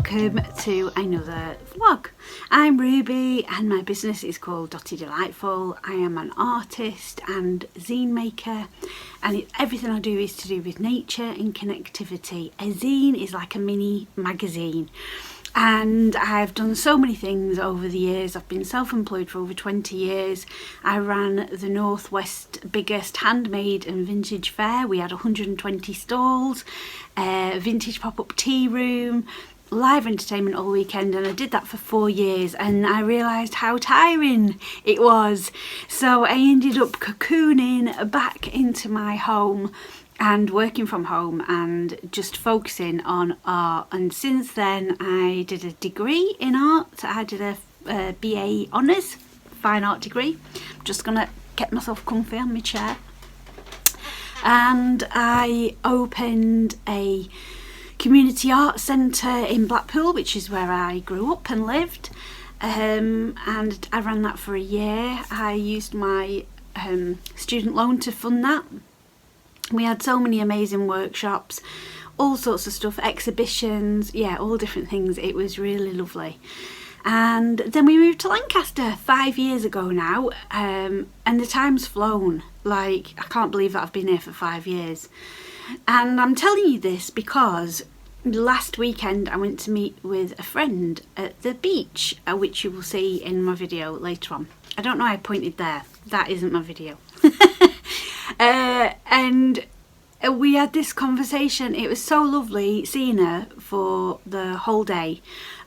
welcome to another vlog. I'm Ruby and my business is called Dotty Delightful. I am an artist and zine maker, and everything I do is to do with nature and connectivity. A zine is like a mini magazine, and I've done so many things over the years. I've been self-employed for over 20 years. I ran the Northwest biggest handmade and vintage fair. We had 120 stalls, vintage pop-up tea room, live entertainment all weekend, and I did that for 4 years, and I realised how tiring it was. So I ended up cocooning back into my home and working from home and just focusing on art. And since then I did a degree in art. I did a BA Honours Fine Art degree. I'm just gonna get myself comfy on my chair, and I opened a community art centre in Blackpool, which is where I grew up and lived, and I ran that for a year. I used my student loan to fund that. We had so many amazing workshops, all sorts of stuff, exhibitions, yeah, all different things. It was really lovely. And then we moved to Lancaster 5 years ago now, and the time's flown. Like, I can't believe that I've been here for 5 years. And I'm telling you this because last weekend I went to meet with a friend at the beach, which you will see in my video later on. I don't know why I pointed there. That isn't my video. And we had this conversation. It was so lovely seeing her for the whole day,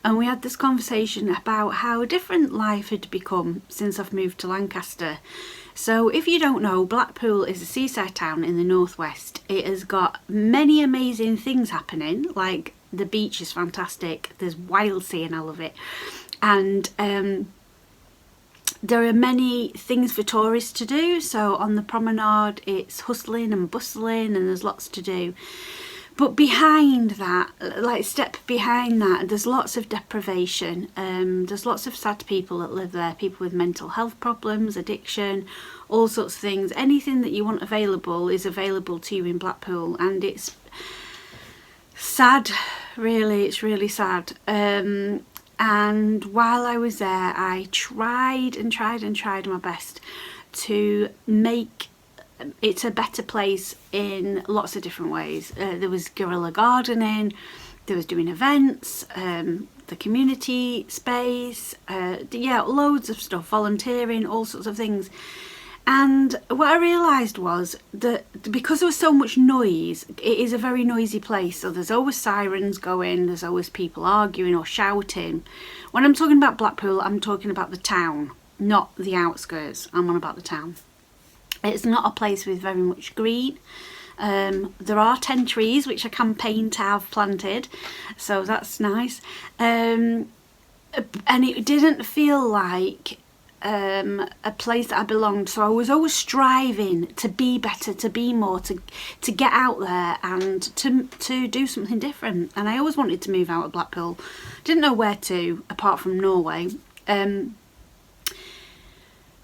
and we had this conversation about how different life had become since I've moved to Lancaster. So if you don't know, Blackpool is a seaside town in the northwest. It has got many amazing things happening, like the beach is fantastic, there's wild sea and I love it, and there are many things for tourists to do. So on the promenade it's hustling and bustling and there's lots to do. But behind that, like step behind that, there's lots of deprivation. There's lots of sad people that live there, people with mental health problems, addiction, all sorts of things. Anything that you want available is available to you in Blackpool, and it's sad, really, it's really sad. And while I was there, I tried my best to make it a better place in lots of different ways. There was guerrilla gardening, there was doing events, the community space, yeah, loads of stuff, volunteering, all sorts of things. And what I realised was that because there was so much noise, it is a very noisy place. So there's always sirens going, there's always people arguing or shouting. When I'm talking about Blackpool, I'm talking about the town, not the outskirts. I'm on about the town. It's not a place with very much green. There are 10 trees, which I campaigned to have planted, so that's nice. And it didn't feel like a place that I belonged. So I was always striving to be better, to be more, to get out there and to do something different. And I always wanted to move out of Blackpool. Didn't know where to, apart from Norway.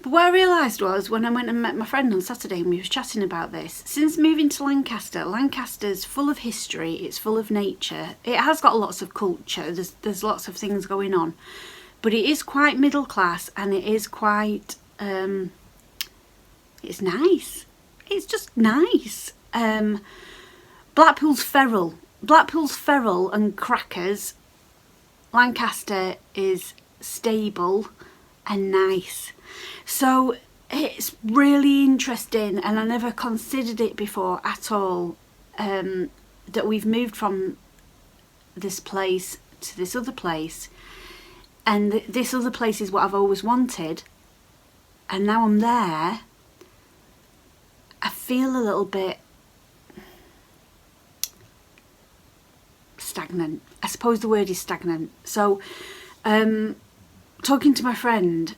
But what I realised was when I went and met my friend on Saturday and we was chatting about this, since moving to Lancaster, Lancaster's full of history, it's full of nature, it has got lots of culture, there's lots of things going on, but it is quite middle class, and it is quite, it's nice, it's just nice. Blackpool's feral and crackers. Lancaster is stable and nice. So it's really interesting, and I never considered it before at all, that we've moved from this place to this other place, and this other place is what I've always wanted, and now I'm there. I feel a little bit stagnant. I suppose the word is stagnant. So talking to my friend,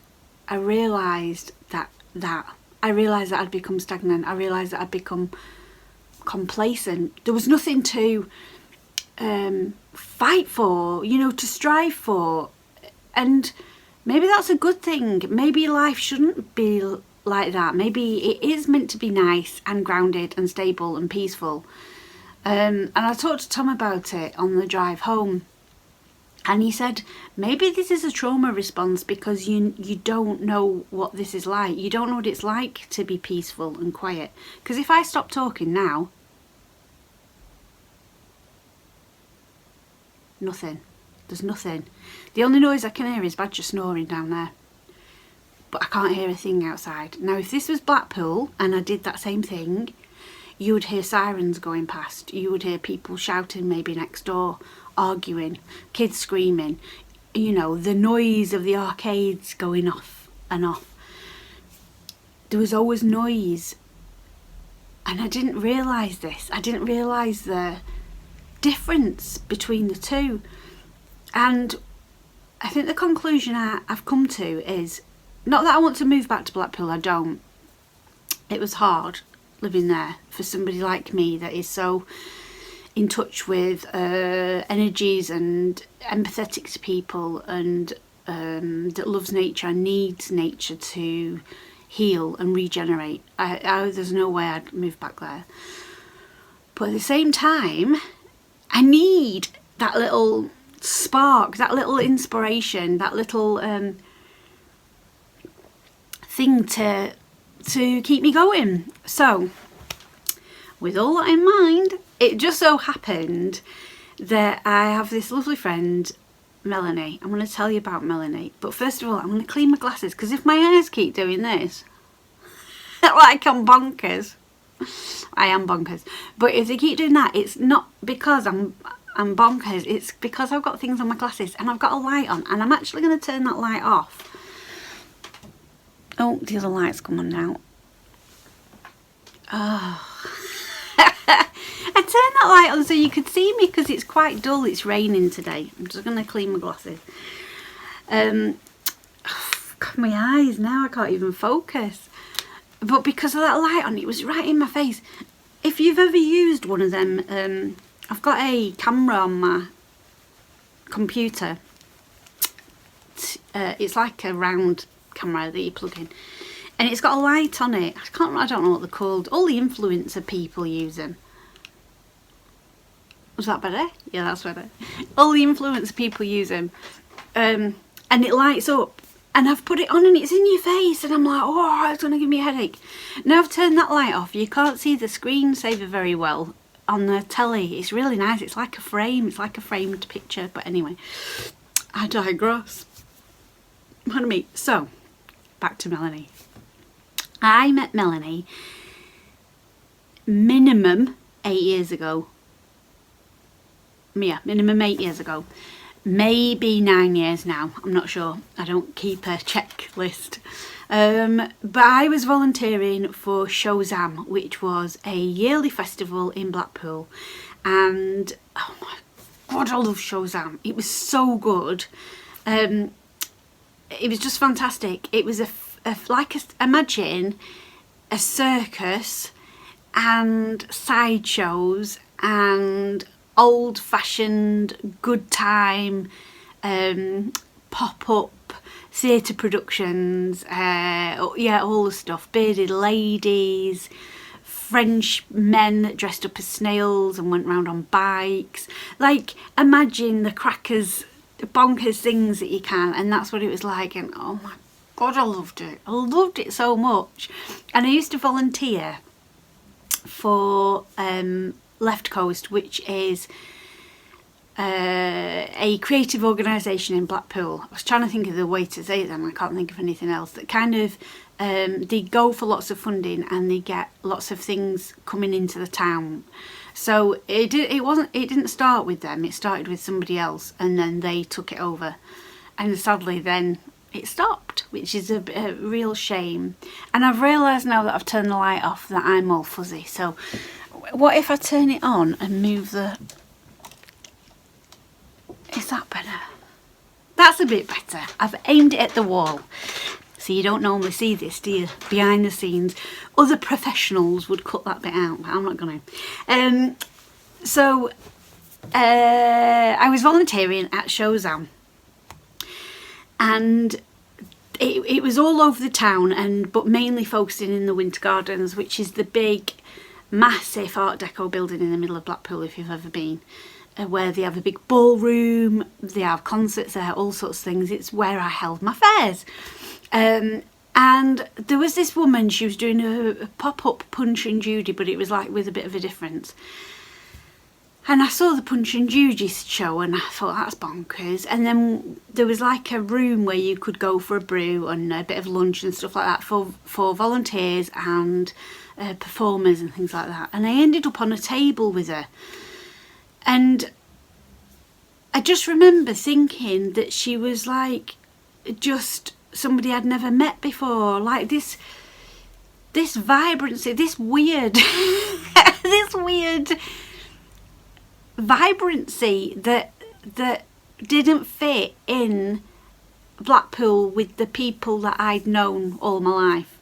I realised that I'd become stagnant. I realised that I'd become complacent. There was nothing to fight for, you know, to strive for. And maybe that's a good thing. Maybe life shouldn't be like that. Maybe it is meant to be nice and grounded and stable and peaceful. And I talked to Tom about it on the drive home. And he said, maybe this is a trauma response because you don't know what this is like. You don't know what it's like to be peaceful and quiet. Because if I stop talking now, nothing. There's nothing. The only noise I can hear is Badger snoring down there. But I can't hear a thing outside. Now, if this was Blackpool and I did that same thing, you would hear sirens going past. You would hear people shouting maybe next door, arguing, kids screaming, you know, the noise of the arcades going off and off. There was always noise. And I didn't realise this. I didn't realise the difference between the two. And I think the conclusion I've come to is, not that I want to move back to Blackpool, I don't. It was hard living there for somebody like me that is so in touch with energies and empathetic to people, and that loves nature and needs nature to heal and regenerate. There's no way I'd move back there. But at the same time, I need that little spark, that little inspiration, that little thing to keep me going. So with all that in mind, it just so happened that I have this lovely friend, Melanie. I'm going to tell you about Melanie, but first of all I'm going to clean my glasses, because if my eyes keep doing this like I'm bonkers, I am bonkers, but if they keep doing that, it's not because I'm bonkers, it's because I've got things on my glasses and I've got a light on, and I'm actually going to turn that light off. Oh, the other light's come on now. Oh. I turned that light on so you could see me, because it's quite dull. It's raining today. I'm just going to clean my glasses. God, my eyes now, I can't even focus. But because of that light on, it was right in my face. If you've ever used one of them, I've got a camera on my computer. It's like a round camera that you plug in, and it's got a light on it. I don't know what they're called. All the influencer people use them. Was that better? Yeah, that's better. All the influencer people use them, and it lights up. And I've put it on and it's in your face, and I'm like, oh, it's gonna give me a headache. Now I've turned that light off. You can't see the screensaver very well on the telly. It's really nice. It's like a frame. It's like a framed picture. But anyway, I digress. Pardon me. So, back to Melanie. I met Melanie minimum 8 years ago. Yeah, minimum 8 years ago. Maybe 9 years now. I'm not sure. I don't keep a checklist. But I was volunteering for Showzam, which was a yearly festival in Blackpool. And, oh my God, I love Showzam. It was so good. It was just fantastic. It was imagine a circus and sideshows and old-fashioned good time pop-up theatre productions, yeah, all the stuff. Bearded ladies, French men that dressed up as snails and went round on bikes. Like, imagine the crackers, bonkers things that you can, and that's what it was like. And oh my God, I loved it. I loved it so much. And I used to volunteer for Left Coast, which is a creative organisation in Blackpool. I was trying to think of the way to say it then, I can't think of anything else. That kind of, they go for lots of funding and they get lots of things coming into the town. So it didn't start with them, it started with somebody else, and then they took it over. And sadly then it stopped, which is a real shame. And I've realised now that I've turned the light off that I'm all fuzzy. So what if I turn it on and move the... Is that better? That's a bit better. I've aimed it at the wall. So you don't normally see this, do you? Behind the scenes. Other professionals would cut that bit out, but I'm not going to. So I was volunteering at Showzam. And it was all over the town, but mainly focusing in the Winter Gardens, which is the big, massive Art Deco building in the middle of Blackpool, if you've ever been. where they have a big ballroom, they have concerts there, all sorts of things. It's where I held my fairs. And there was this woman, she was doing a pop-up Punch and Judy, but it was like with a bit of a difference. And I saw the Punch and Judy show and I thought, that's bonkers. And then there was like a room where you could go for a brew and a bit of lunch and stuff like that for volunteers and performers and things like that. And I ended up on a table with her. And I just remember thinking that she was like just somebody I'd never met before. Like this vibrancy, this weird vibrancy that didn't fit in Blackpool with the people that I'd known all my life.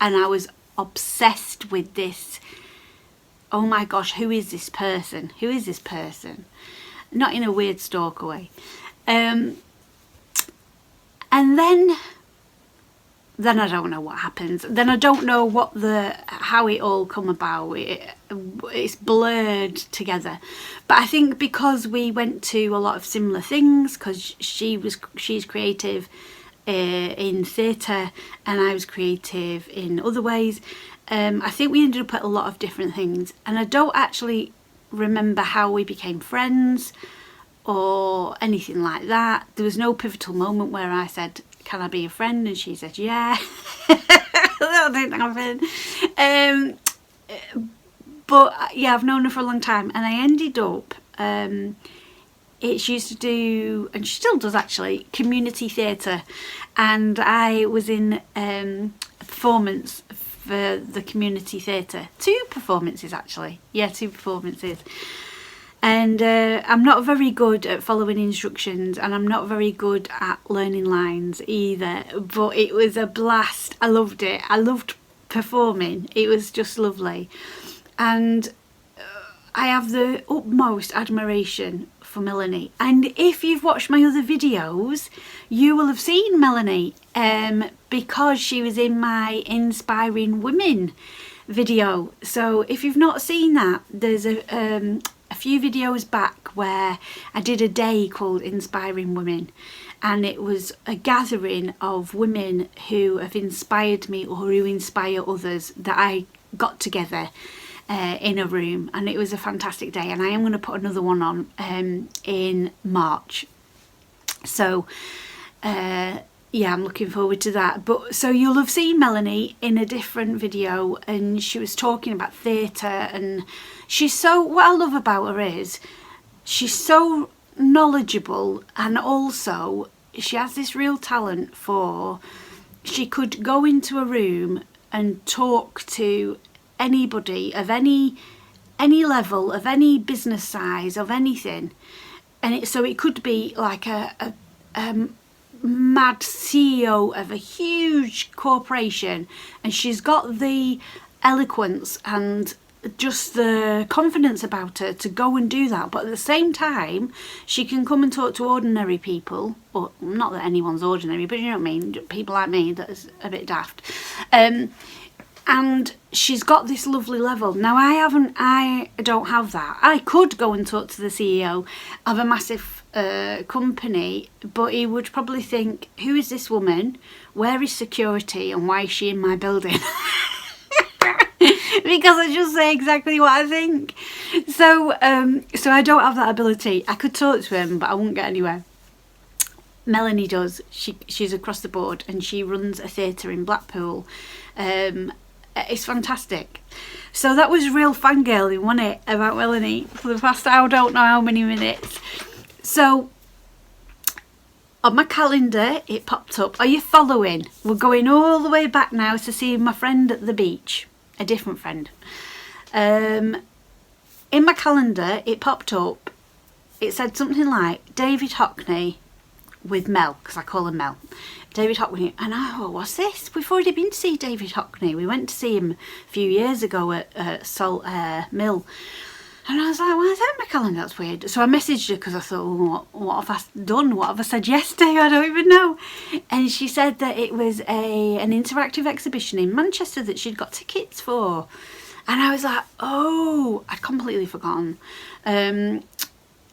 And I was obsessed with this. Oh my gosh, who is this person? Who is this person? Not in a weird stalker way. And then I don't know what happens. Then I don't know how it all come about. It's blurred together. But I think because we went to a lot of similar things, because she's creative in theatre and I was creative in other ways, I think we ended up at a lot of different things. And I don't actually remember how we became friends or anything like that. There was no pivotal moment where I said, can I be a friend? And she said, yeah. That didn't happen. But yeah, I've known her for a long time. And I ended up, she used to do, and she still does actually, community theatre. And I was in a performance for the community theatre. 2 performances actually. Yeah, 2 performances. And I'm not very good at following instructions and I'm not very good at learning lines either. But it was a blast. I loved it. I loved performing. It was just lovely. And I have the utmost admiration for Melanie. And if you've watched my other videos, you will have seen Melanie because she was in my Inspiring Women video. So if you've not seen that, there's a few videos back where I did a day called Inspiring Women, and it was a gathering of women who have inspired me or who inspire others that I got together in a room, and it was a fantastic day. And I am going to put another one on in March, so yeah, I'm looking forward to that. But so you'll have seen Melanie in a different video, and she was talking about theatre, and what I love about her is she's so knowledgeable, and also she has this real talent for, she could go into a room and talk to anybody of any level, of any business size, of anything, and so it could be like a mad CEO of a huge corporation, and she's got the eloquence and just the confidence about her to go and do that. But at the same time, she can come and talk to ordinary people, or not that anyone's ordinary, but you know what I mean, people like me that's a bit daft. And she's got this lovely level. Now I don't have that. I could go and talk to the CEO of a massive company, but he would probably think, who is this woman? Where is security? And why is she in my building? Because I just say exactly what I think. So I don't have that ability. I could talk to him, but I wouldn't get anywhere. Melanie does. She's across the board, and she runs a theatre in Blackpool. It's fantastic. So that was real fangirling, wasn't it, about Melanie for the past I don't know how many minutes. So on my calendar it popped up. Are you following? We're going all the way back now to see my friend at the beach. A different friend. In my calendar it popped up. It said something like David Hockney with Mel, because I call him Mel. David Hockney, and I thought, what's this? We've already been to see David Hockney. We went to see him a few years ago at Salt Mill. And I was like, why is that in my calendar? That's weird. So I messaged her because I thought, oh, what have I done? What have I said yes to? I don't even know. And she said that it was an interactive exhibition in Manchester that she'd got tickets for. And I was like, oh, I'd completely forgotten.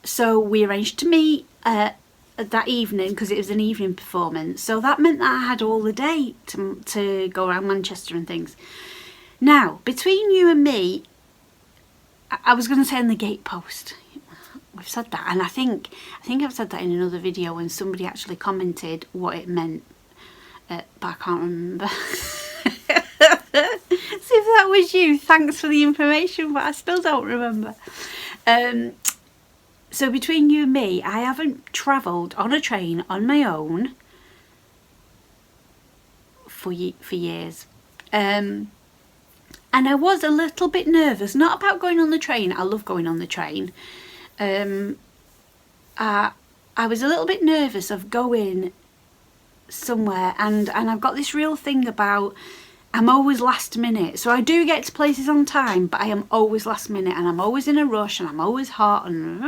So we arranged to meet that evening because it was an evening performance. So that meant that I had all the day to go around Manchester and things. Now, between you and me, I was going to say on the gatepost. We've said that, and I think I've said that in another video when somebody actually commented what it meant, but I can't remember. See if that was you. Thanks for the information, but I still don't remember. So between you and me, I haven't travelled on a train on my own for years. And I was a little bit nervous, not about going on the train. I love going on the train. I was a little bit nervous of going somewhere, and I've got this real thing about I'm always last minute. So I do get to places on time, but I am always last minute, and I'm always in a rush, and I'm always hot, and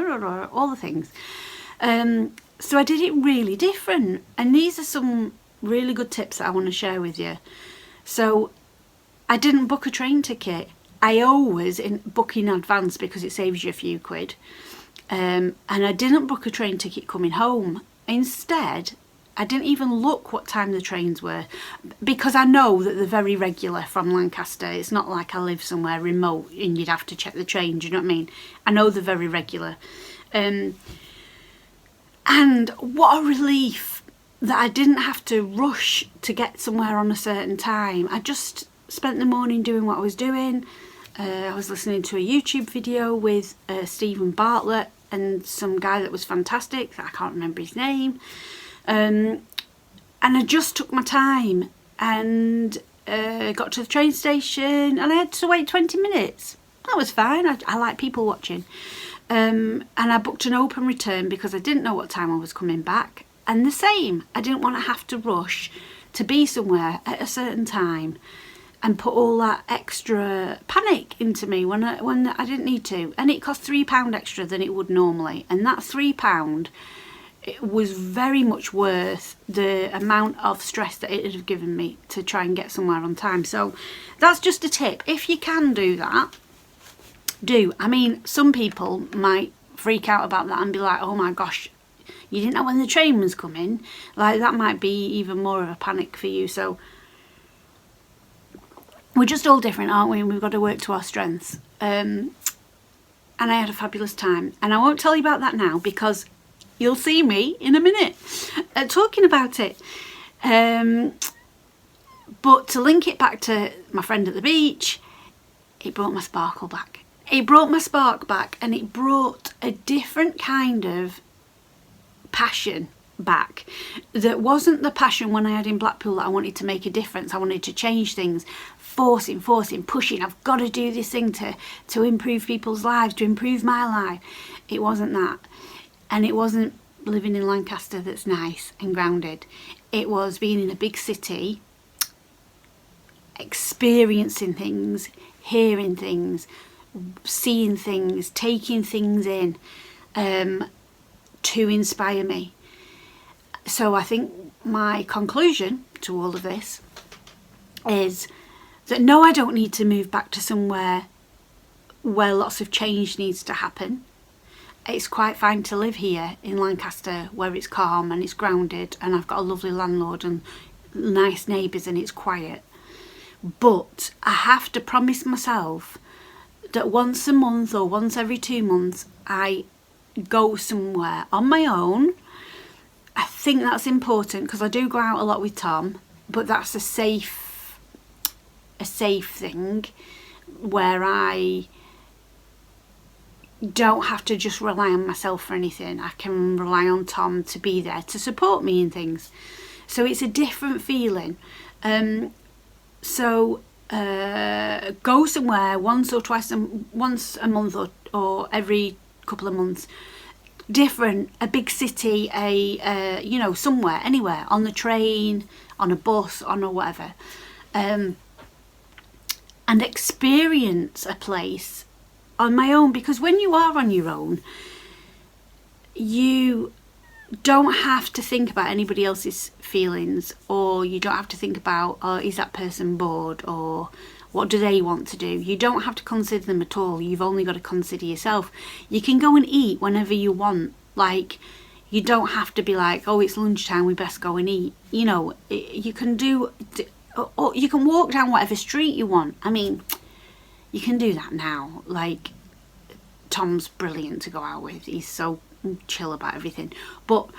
all the things. So I did it really different, and these are some really good tips that I want to share with you. So I didn't book a train ticket. I always book in advance because it saves you a few quid. And I didn't book a train ticket coming home. Instead, I didn't even look what time the trains were, because I know that they're very regular from Lancaster. It's not like I live somewhere remote and you'd have to check the train, do you know what I mean? I know they're very regular. And what a relief that I didn't have to rush to get somewhere on a certain time. I just spent the morning doing what I was doing. I was listening to a YouTube video with Stephen Bartlett and some guy that was fantastic. I can't remember his name. And I just took my time and got to the train station, and I had to wait 20 minutes. That was fine. I like people watching. And I booked an open return because I didn't know what time I was coming back. And the same, I didn't want to have to rush to be somewhere at a certain time and put all that extra panic into me when I didn't need to. And it cost £3 extra than it would normally. And that £3, it was very much worth the amount of stress that it would have given me to try and get somewhere on time. So that's just a tip. If you can do that, do. I mean, some people might freak out about that and be like, oh my gosh, you didn't know when the train was coming. Like, that might be even more of a panic for you. So we're just all different, aren't we? And we've got to work to our strengths. And I had a fabulous time. And I won't tell you about that now because you'll see me in a minute talking about it. But to link it back to my friend at the beach, it brought my sparkle back. It brought my spark back, and it brought a different kind of passion back that wasn't the passion when I had in Blackpool that I wanted to make a difference. I wanted to change things, forcing, pushing. I've got to do this thing to improve people's lives, to improve my life. It wasn't that. And it wasn't living in Lancaster that's nice and grounded. It was being in a big city, experiencing things, hearing things, seeing things, taking things in to inspire me. So I think my conclusion to all of this is that no, I don't need to move back to somewhere where lots of change needs to happen. It's quite fine to live here in Lancaster where it's calm and it's grounded and I've got a lovely landlord and nice neighbours and it's quiet. But I have to promise myself that once a month or once every 2 months I go somewhere on my own. I think that's important because I do go out a lot with Tom, but that's a safe thing where I don't have to just rely on myself for anything. I can rely on Tom to be there to support me in things. So it's a different feeling. So go somewhere once a month or every couple of months. Different, a big city, somewhere, anywhere, on the train, on a bus, on a whatever, and experience a place on my own. Because when you are on your own, you don't have to think about anybody else's feelings, or you don't have to think about, oh, is that person bored, or What do they want to do? You don't have to consider them at all. You've only got to consider yourself. You can go and eat whenever you want. Like, you don't have to be like, oh, it's lunchtime, we best go and eat. You know, you can do, or you can walk down whatever street you want. I mean, you can do that now. Like, Tom's brilliant to go out with. He's so chill about everything. But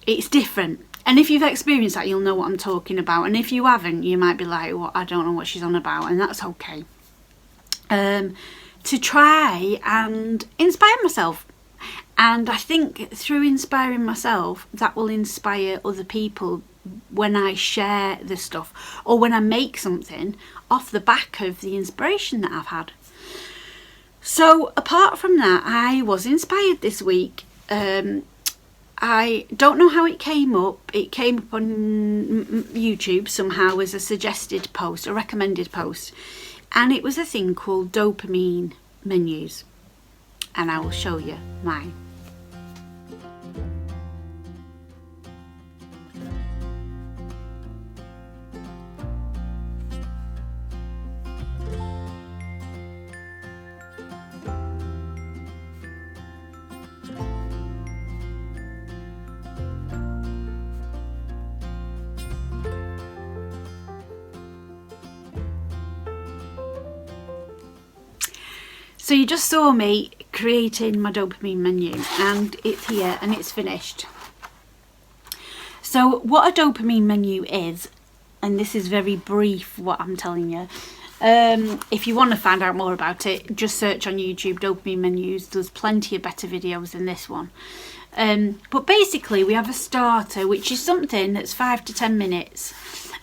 it's different. And if you've experienced that, you'll know what I'm talking about. And if you haven't, you might be like, well, I don't know what she's on about. And that's okay. To try and inspire myself. And I think through inspiring myself, that will inspire other people when I share the stuff. Or when I make something off the back of the inspiration that I've had. So apart from that, I was inspired this week. I don't know how it came up. It came up on YouTube somehow as a suggested post, a recommended post. And it was a thing called dopamine menus. And I will show you mine. So you just saw me creating my dopamine menu, and it's here and it's finished. So what a dopamine menu is, and this is very brief what I'm telling you. If you want to find out more about it, just search on YouTube dopamine menus. There's plenty of better videos than this one. But basically we have a starter, which is something that's 5 to 10 minutes.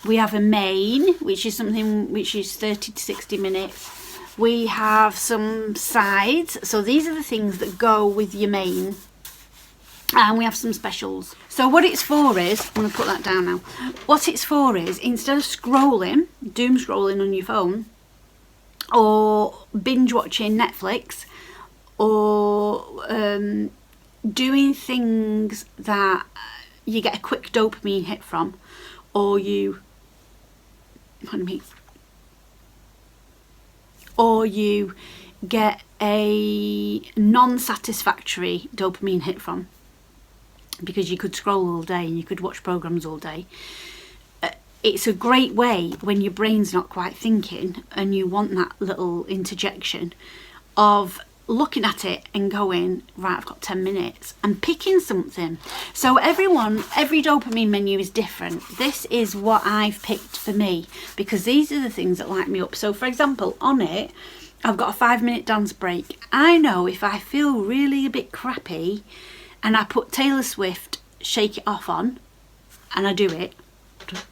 We have a main, which is something which is 30 to 60 minutes. We have some sides, so these are the things that go with your main, and we have some specials. So what it's for is, I'm going to put that down now, what it's for is, instead of scrolling, doom scrolling on your phone, or binge watching Netflix, or doing things that you get a quick dopamine hit from, or you get a non-satisfactory dopamine hit from, because you could scroll all day and you could watch programs all day. It's a great way when your brain's not quite thinking and you want that little interjection of looking at it and going, right, I've got 10 minutes, and picking something. So every dopamine menu is different. This is what I've picked for me, because these are the things that light me up. So for example, on it, I've got a 5-minute dance break. I know if I feel really a bit crappy and I put Taylor Swift Shake It Off on, and I do it,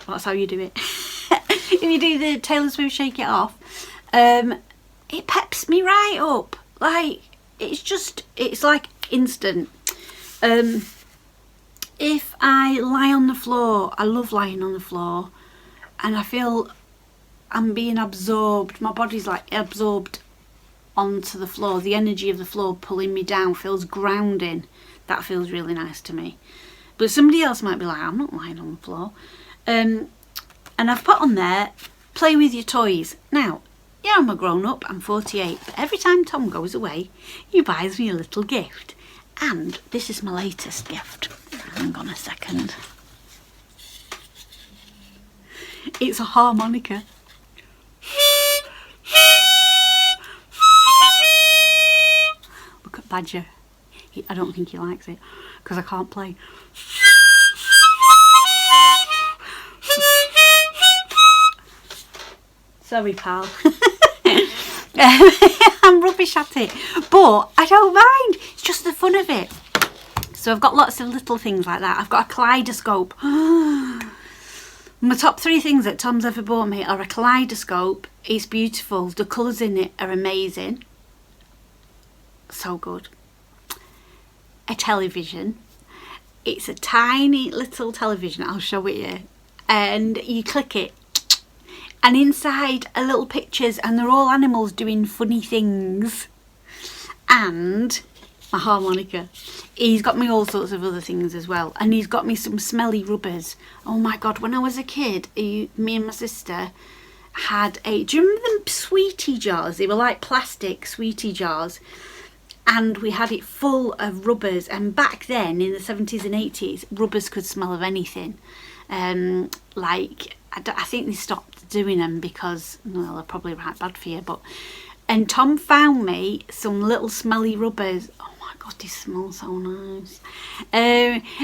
that's how you do it. If you do the Taylor Swift Shake It Off, it peps me right up. Like, it's like instant. If I lie on the floor, I love lying on the floor, and I feel I'm being absorbed, my body's like absorbed onto the floor. The energy of the floor pulling me down feels grounding. That feels really nice to me. But somebody else might be like, I'm not lying on the floor. And I've put on there, play with your toys. Now, yeah, I'm a grown-up, I'm 48, but every time Tom goes away, he buys me a little gift. And this is my latest gift. Hang on a second. It's a harmonica. Look at Badger. I don't think he likes it, because I can't play. Sorry, pal. I'm rubbish at it, but I don't mind. It's just the fun of it. So I've got lots of little things like that. I've got a kaleidoscope. My top 3 things that Tom's ever bought me are a kaleidoscope. It's beautiful. The colours in it are amazing. So good. A television. It's a tiny little television. I'll show it you. And you click it, and inside are little pictures, and they're all animals doing funny things. And my harmonica. He's got me all sorts of other things as well, and he's got me some smelly rubbers. Oh my god, when I was a kid, me and my sister had do you remember them sweetie jars? They were like plastic sweetie jars, and we had it full of rubbers. And back then in the 70s and 80s, rubbers could smell of anything. Like I think they stopped doing them because, well, they're probably right bad for you. And Tom found me some little smelly rubbers. Oh my god, they smell so nice.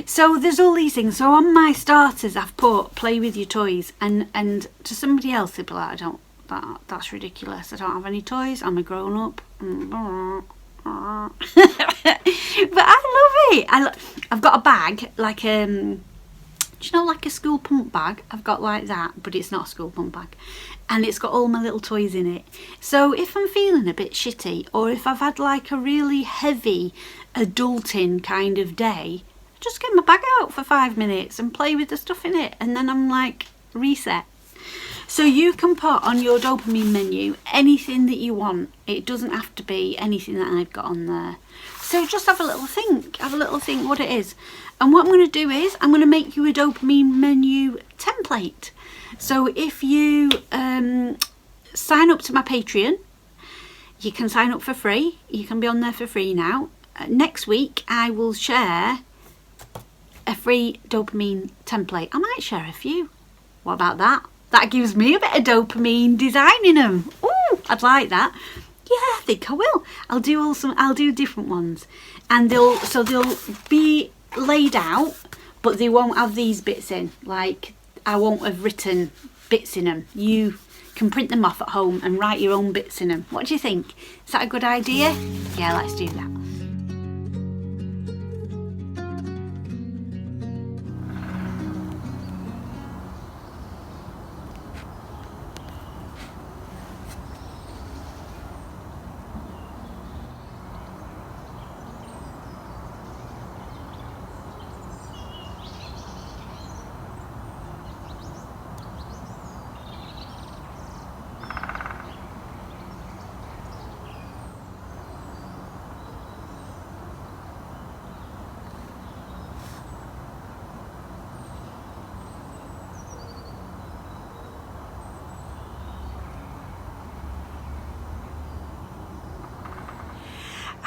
So there's all these things. So on my starters I've put play with your toys, and to somebody else they'd be like, that's ridiculous, I don't have any toys, I'm a grown up. But I love it. I've got a bag like do you know, like a school pump bag? I've got like that, but it's not a school pump bag. And it's got all my little toys in it. So if I'm feeling a bit shitty, or if I've had like a really heavy adulting kind of day, I just get my bag out for 5 minutes and play with the stuff in it. And then I'm like, reset. So you can put on your dopamine menu anything that you want. It doesn't have to be anything that I've got on there. So just have a little think what it is. And what I'm going to do is I'm going to make you a dopamine menu template. So if you sign up to my Patreon, you can sign up for free. You can be on there for free now. Next week I will share a free dopamine template. I might share a few. What about that? That gives me a bit of dopamine designing them. Ooh, I'd like that. Yeah, I think I will. I'll do different ones, and they'll be laid out, but they won't have these bits in. Like, I won't have written bits in them. You can print them off at home and write your own bits in them. What do you think? Is that a good idea? Yeah, let's do that.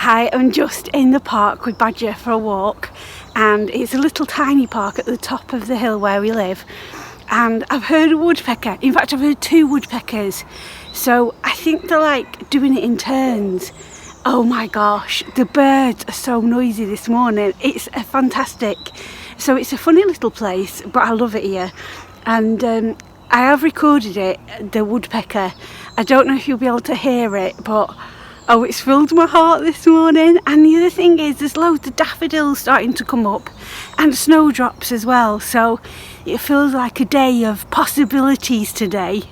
I am just in the park with Badger for a walk, and it's a little tiny park at the top of the hill where we live, and I've heard a woodpecker. In fact, I've heard 2 woodpeckers, so I think they're like doing it in turns. Oh my gosh, the birds are so noisy this morning. It's a fantastic. So it's a funny little place, but I love it here. And I have recorded it, the woodpecker. I don't know if you'll be able to hear it, but oh, it's filled my heart this morning. And the other thing is there's loads of daffodils starting to come up and snowdrops as well. So it feels like a day of possibilities today.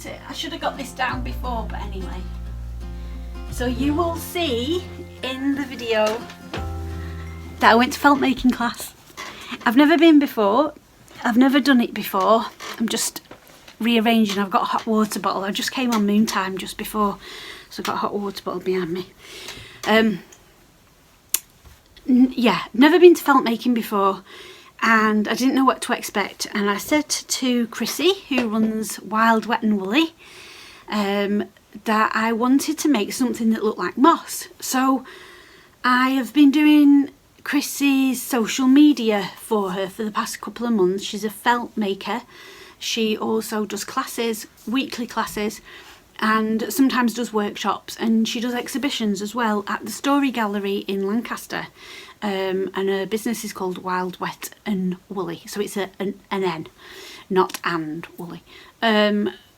about it. I should have got this down before, but anyway. So you will see in the video that I went to felt making class. I've never been before. I've never done it before. I'm just rearranging. I've got a hot water bottle. I just came on moon time just before, so I've got a hot water bottle behind me. Yeah, never been to felt making before, and I didn't know what to expect. And I said to Chrissy, who runs Wild, Wet and Woolly, that I wanted to make something that looked like moss. So I have been doing Chrissy's social media for her for the past couple of months. She's a felt maker. She also does classes, weekly classes, and sometimes does workshops, and she does exhibitions as well at the Story Gallery in Lancaster. And her business is called Wild, Wet and Woolly. So it's an N, not and woolly.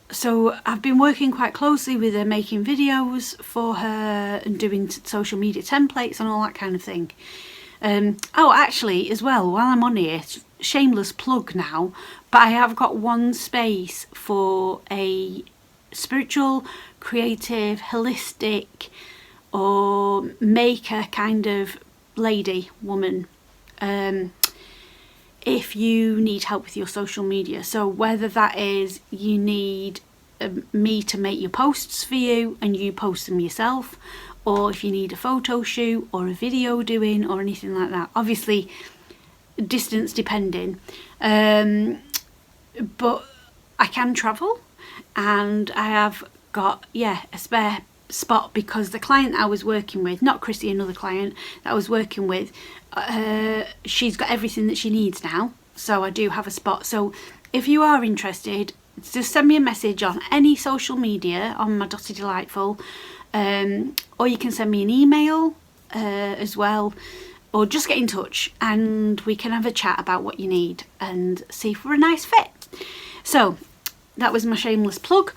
So I've been working quite closely with her, making videos for her and doing social media templates and all that kind of thing. Oh, actually, as well, while I'm on here, shameless plug now, but I have got one space for a spiritual, creative, holistic or maker kind of lady, woman, if you need help with your social media. So whether that is you need me to make your posts for you and you post them yourself, or if you need a photo shoot or a video doing or anything like that, obviously distance depending, but I can travel, and I have got a spare spot because the client I was working with, not Chrissy, another client that I was working with, she's got everything that she needs now, so I do have a spot. So if you are interested, just send me a message on any social media on my Dotty Delightful, or you can send me an email as well, or just get in touch and we can have a chat about what you need and see if we're a nice fit. So that was my shameless plug.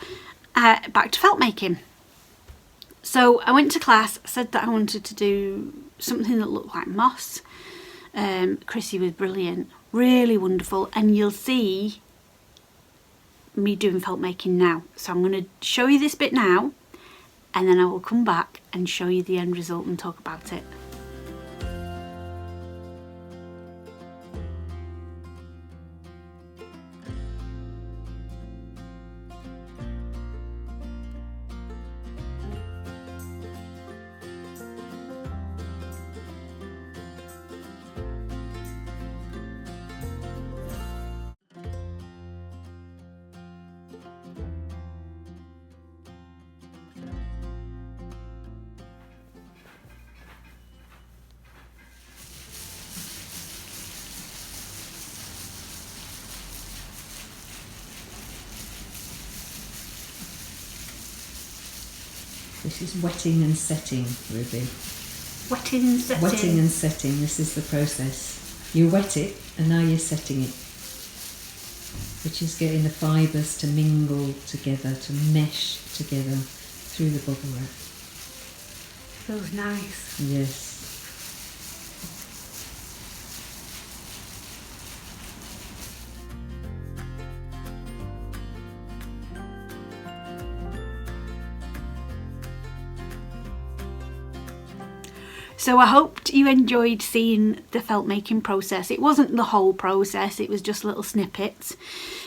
Back to felt making. So I went to class, said that I wanted to do something that looked like moss. Chrissy was brilliant, really wonderful, and you'll see me doing felt making now. So I'm going to show you this bit now, and then I will come back and show you the end result and talk about it. This is wetting and setting, Ruby. Wetting and setting. Wetting and setting, this is the process. You wet it and now you're setting it, which is getting the fibres to mingle together, to mesh together through the bubble wrap. Feels nice. Yes. So I hoped you enjoyed seeing the felt making process. It wasn't the whole process, it was just little snippets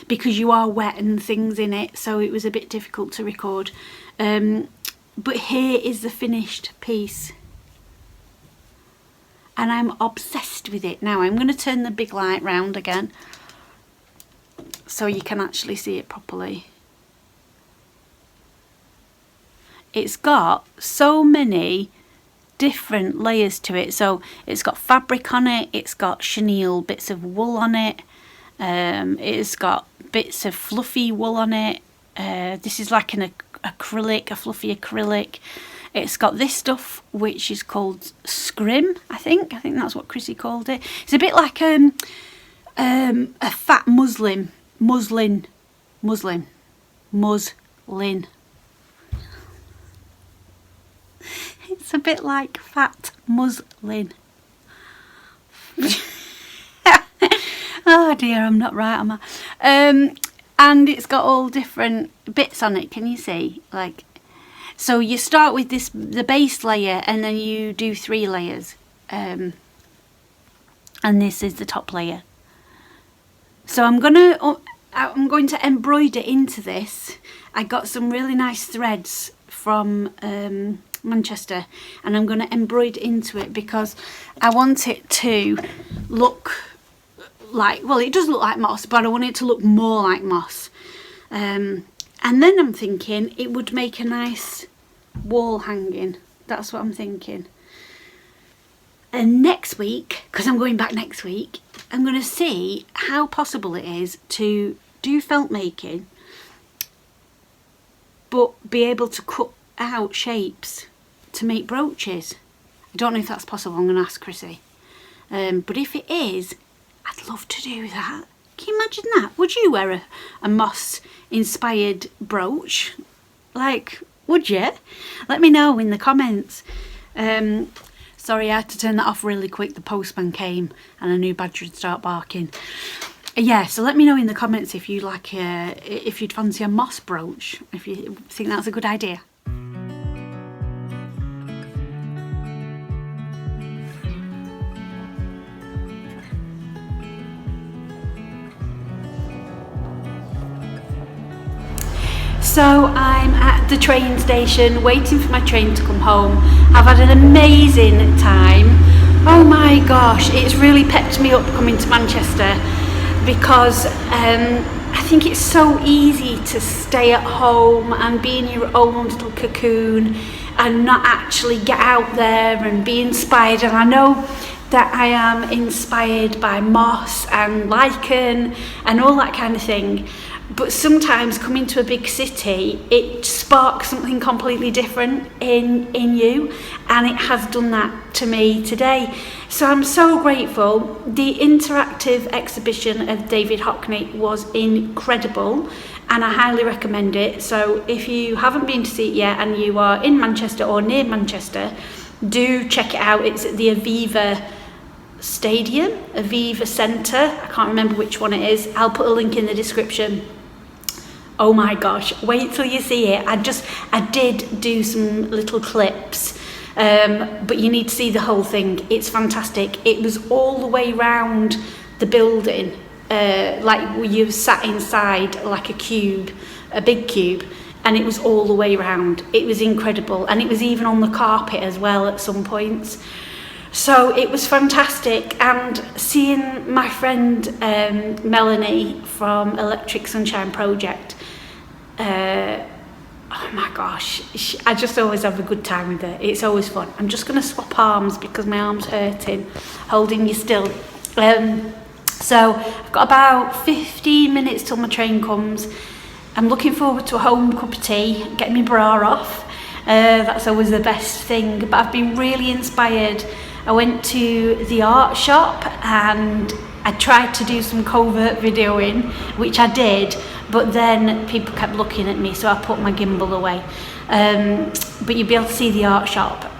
because you are wetting things in it, so it was a bit difficult to record. But here is the finished piece. And I'm obsessed with it. Now I'm going to turn the big light round again so you can actually see it properly. It's got so many different layers to it. So it's got fabric on it, it's got chenille bits of wool on it, it's got bits of fluffy wool on it. This is like an acrylic, a fluffy acrylic. It's got this stuff which is called scrim, I think that's what Chrissy called it. It's a bit like a fat muslin. It's a bit like fat muslin. Oh dear, I'm not right, am I? and it's got all different bits on it. Can you see? Like, so you start with the base layer, and then you do 3 layers, and this is the top layer. So I'm going to embroider into this. I got some really nice threads from Manchester, and I'm going to embroider into it because I want it to look like, well, it does look like moss, but I want it to look more like moss. And then I'm thinking it would make a nice wall hanging. That's what I'm thinking. And next week, because I'm going back next week, I'm going to see how possible it is to do felt making, but be able to cut out shapes to make brooches. I don't know if that's possible. I'm going to ask Chrissy. But if it is, I'd love to do that. Can you imagine that? Would you wear a moss-inspired brooch? Like, would you? Let me know in the comments. Sorry, I had to turn that off really quick. The postman came and I knew Badger would start barking. Yeah, so let me know in the comments if you like, if you'd fancy a moss brooch, if you think that's a good idea. So I'm at the train station waiting for my train to come home. I've had an amazing time. Oh my gosh, it's really pepped me up coming to Manchester because I think it's so easy to stay at home and be in your own little cocoon and not actually get out there and be inspired. And I know that I am inspired by moss and lichen and all that kind of thing. But sometimes coming to a big city, it sparks something completely different in you, and it has done that to me today. So I'm so grateful. The interactive exhibition of David Hockney was incredible, and I highly recommend it. So if you haven't been to see it yet and you are in Manchester or near Manchester, do check it out. It's at the Aviva Stadium, Aviva Centre. I can't remember which one it is. I'll put a link in the description. Oh my gosh, wait till you see it. I did do some little clips, but you need to see the whole thing. It's fantastic. It was all the way round the building, like you sat inside like a cube, a big cube, and it was all the way round. It was incredible, and it was even on the carpet as well at some points. So it was fantastic, and seeing my friend Melanie from Electric Sunshine Project, oh my gosh, I just always have a good time with her. It's always fun. I'm just going to swap arms because my arm's hurting, holding you still. So I've got about 15 minutes till my train comes. I'm looking forward to a home cup of tea, getting my bra off. That's always the best thing, but I've been really inspired. I went to the art shop and I tried to do some covert videoing, which I did, but then people kept looking at me, so I put my gimbal away. But you'll be able to see the art shop.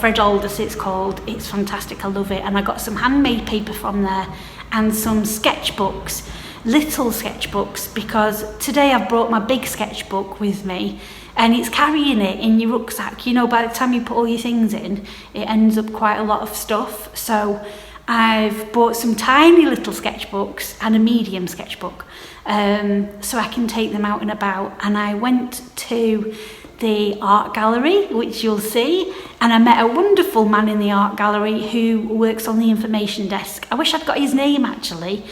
Fred Aldous it's called. It's fantastic, I love it. And I got some handmade paper from there and some sketchbooks, little sketchbooks, because today I've brought my big sketchbook with me, and it's carrying it in your rucksack. You know, by the time you put all your things in, it ends up quite a lot of stuff. So I've bought some tiny little sketchbooks and a medium sketchbook, so I can take them out and about. And I went to the art gallery, which you'll see, and I met a wonderful man in the art gallery who works on the information desk. I wish I'd got his name actually.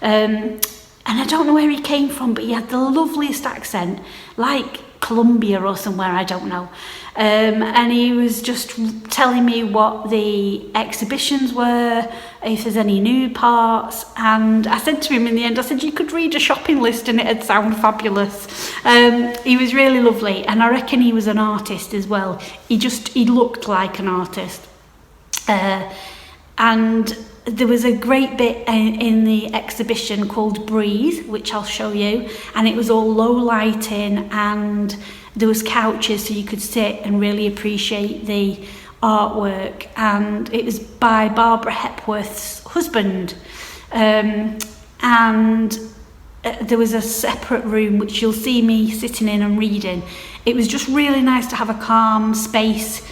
And I don't know where he came from, but he had the loveliest accent, like Colombia or somewhere, I don't know. And he was just telling me what the exhibitions were, if there's any new parts. And I said to him in the end, I said, you could read a shopping list and it'd sound fabulous. He was really lovely, and I reckon he was an artist as well. He looked like an artist. And there was a great bit in the exhibition called Breathe, which I'll show you, and it was all low lighting, and there was couches so you could sit and really appreciate the artwork, and it was by Barbara Hepworth's husband, and there was a separate room which you'll see me sitting in and reading. It was just really nice to have a calm space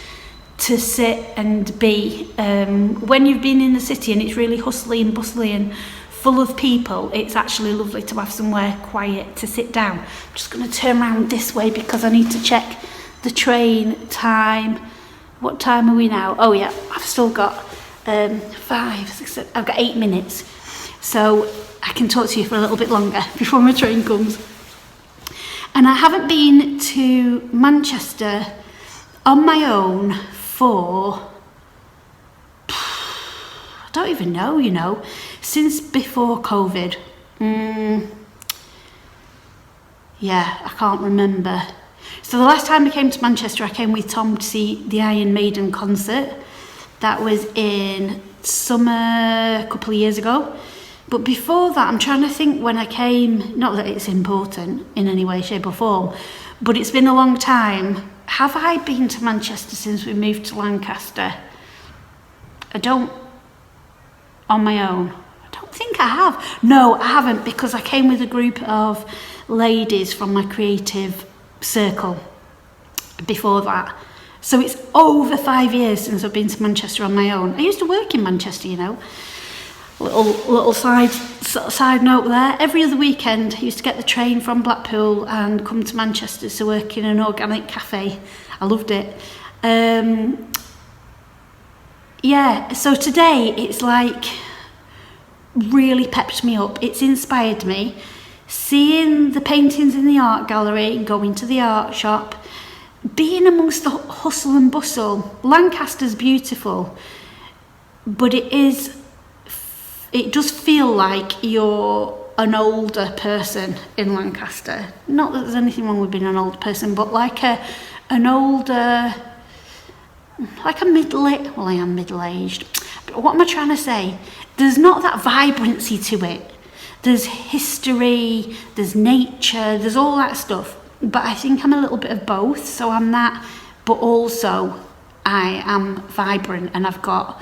to sit and be. When you've been in the city and it's really hustly and bustly and full of people, it's actually lovely to have somewhere quiet to sit down. I'm just going to turn around this way because I need to check the train time. What time are we now? Oh yeah, I've still got 5, 6, 7, I've got 8 minutes. So I can talk to you for a little bit longer before my train comes. And I haven't been to Manchester on my own for, I don't even know, you know, since before COVID. Yeah, I can't remember. So the last time I came to Manchester, I came with Tom to see the Iron Maiden concert. That was in summer a couple of years ago. But before that, I'm trying to think when I came, not that it's important in any way, shape or form, but it's been a long time. Have I been to Manchester since we moved to Lancaster? On my own. I don't think I have. No, I haven't, because I came with a group of ladies from my creative circle before that. So it's over 5 years since I've been to Manchester on my own. I used to work in Manchester, you know. Little side note there. Every other weekend I used to get the train from Blackpool and come to Manchester to work in an organic cafe. I loved it. Yeah, so today it's like really pepped me up. It's inspired me. Seeing the paintings in the art gallery, going to the art shop, being amongst the hustle and bustle. Lancaster's beautiful, but it does feel like you're an older person in Lancaster. Not that there's anything wrong with being an old person, but like a middle-aged, well, I am middle-aged. But what am I trying to say? There's not that vibrancy to it. There's history, there's nature, there's all that stuff. But I think I'm a little bit of both. So I'm that, but also I am vibrant and I've got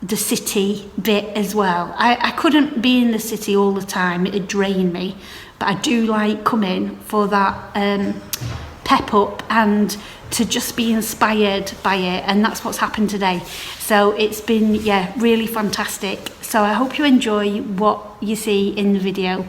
the city bit as well. I couldn't be in the city all the time, it'd drain me, but I do like coming for that pep up and to just be inspired by it, and that's what's happened today. So it's been, yeah, really fantastic. So I hope you enjoy what you see in the video.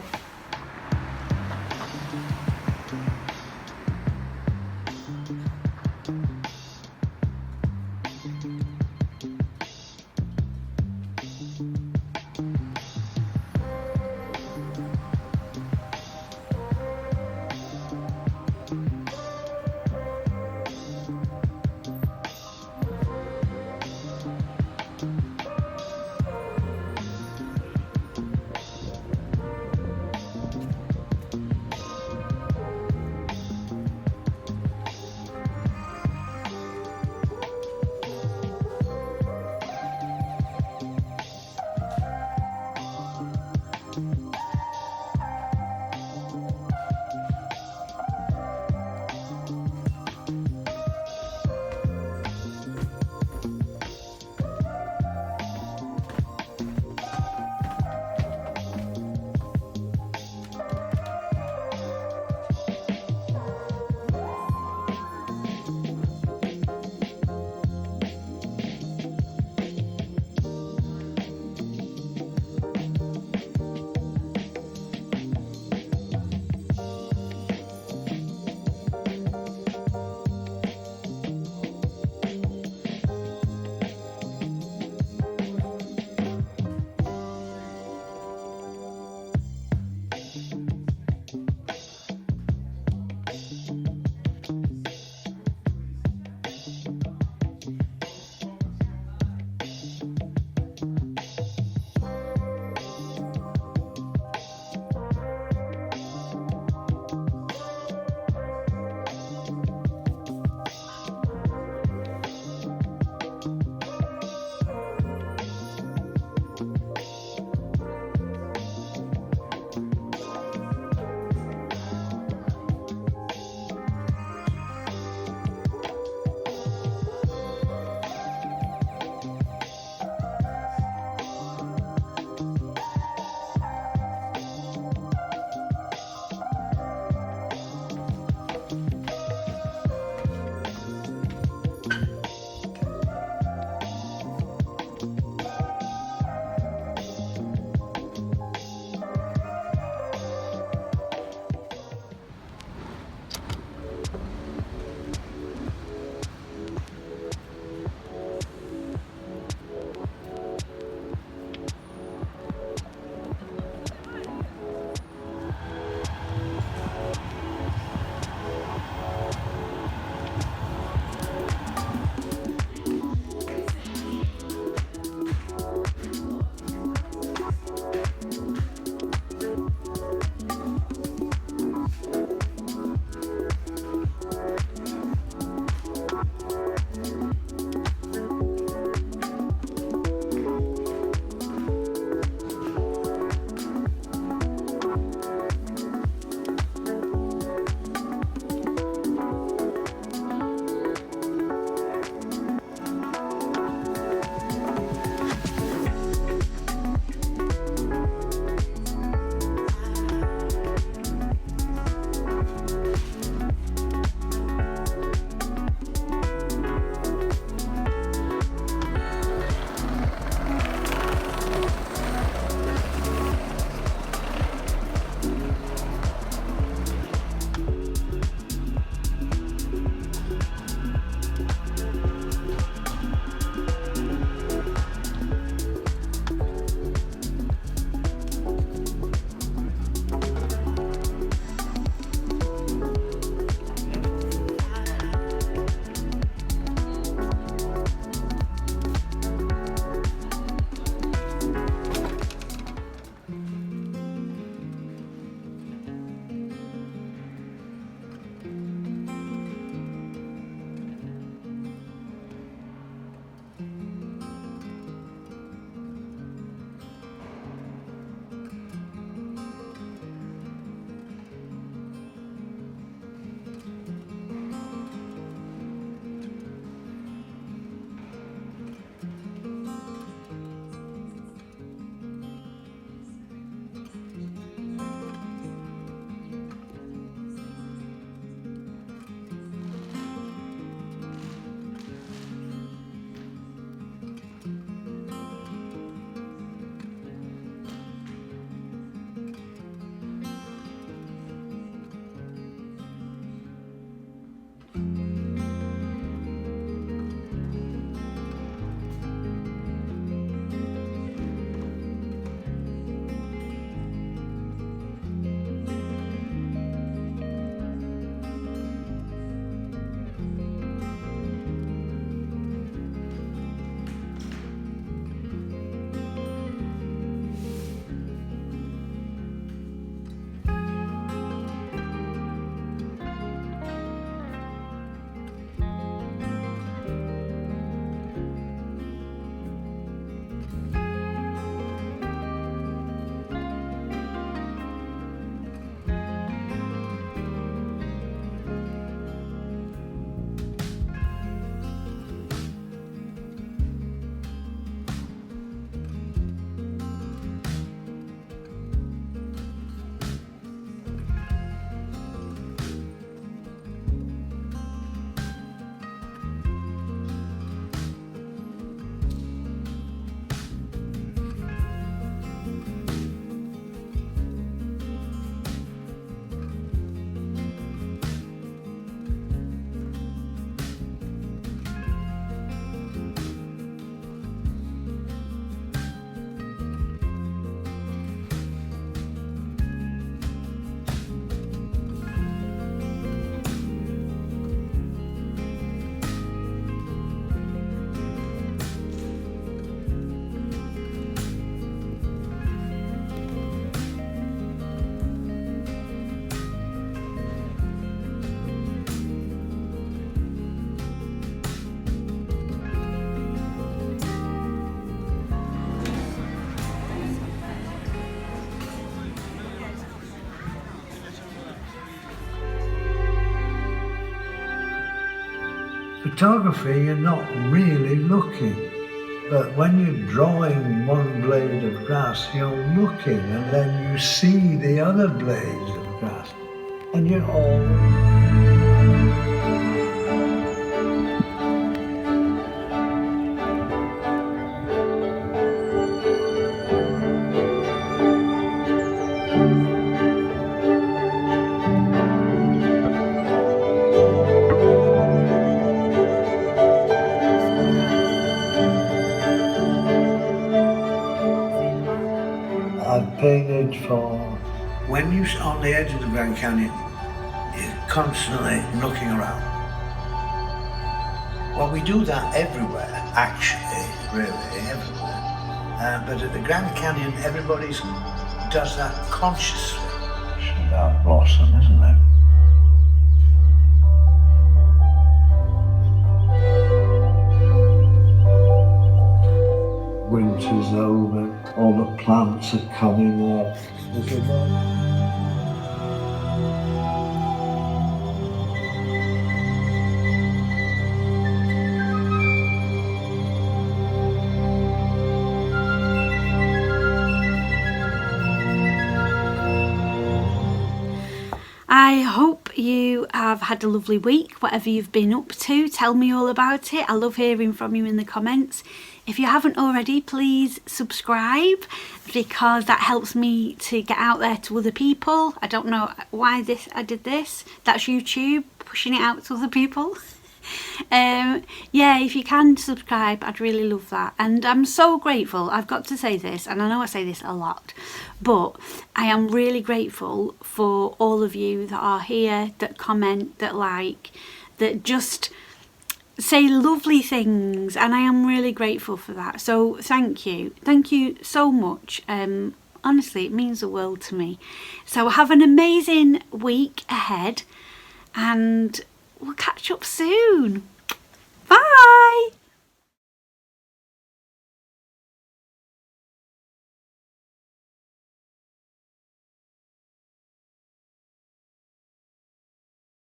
photography, you're not really looking. But when you're drawing one blade of grass, you're looking, and then you see the other blades of grass. And you're all... I've painted for... When you're on the edge of the Grand Canyon, you're constantly looking around. Well, we do that everywhere, actually, really, everywhere. But at the Grand Canyon, everybody does that consciously. It's about blossom, isn't it? Winter's over, all the plants are coming up. I hope you have had a lovely week, whatever you've been up to. Tell me all about it. I love hearing from you in the comments. If you haven't already, please subscribe, because that helps me to get out there to other people. I don't know why I did this. That's YouTube, pushing it out to other people. Yeah, if you can subscribe, I'd really love that. And I'm so grateful. I've got to say this, and I know I say this a lot, but I am really grateful for all of you that are here, that comment, that like, that just say lovely things, and I am really grateful for that. So thank you so much. Honestly, it means the world to me. So have an amazing week ahead, and we'll catch up soon. Bye.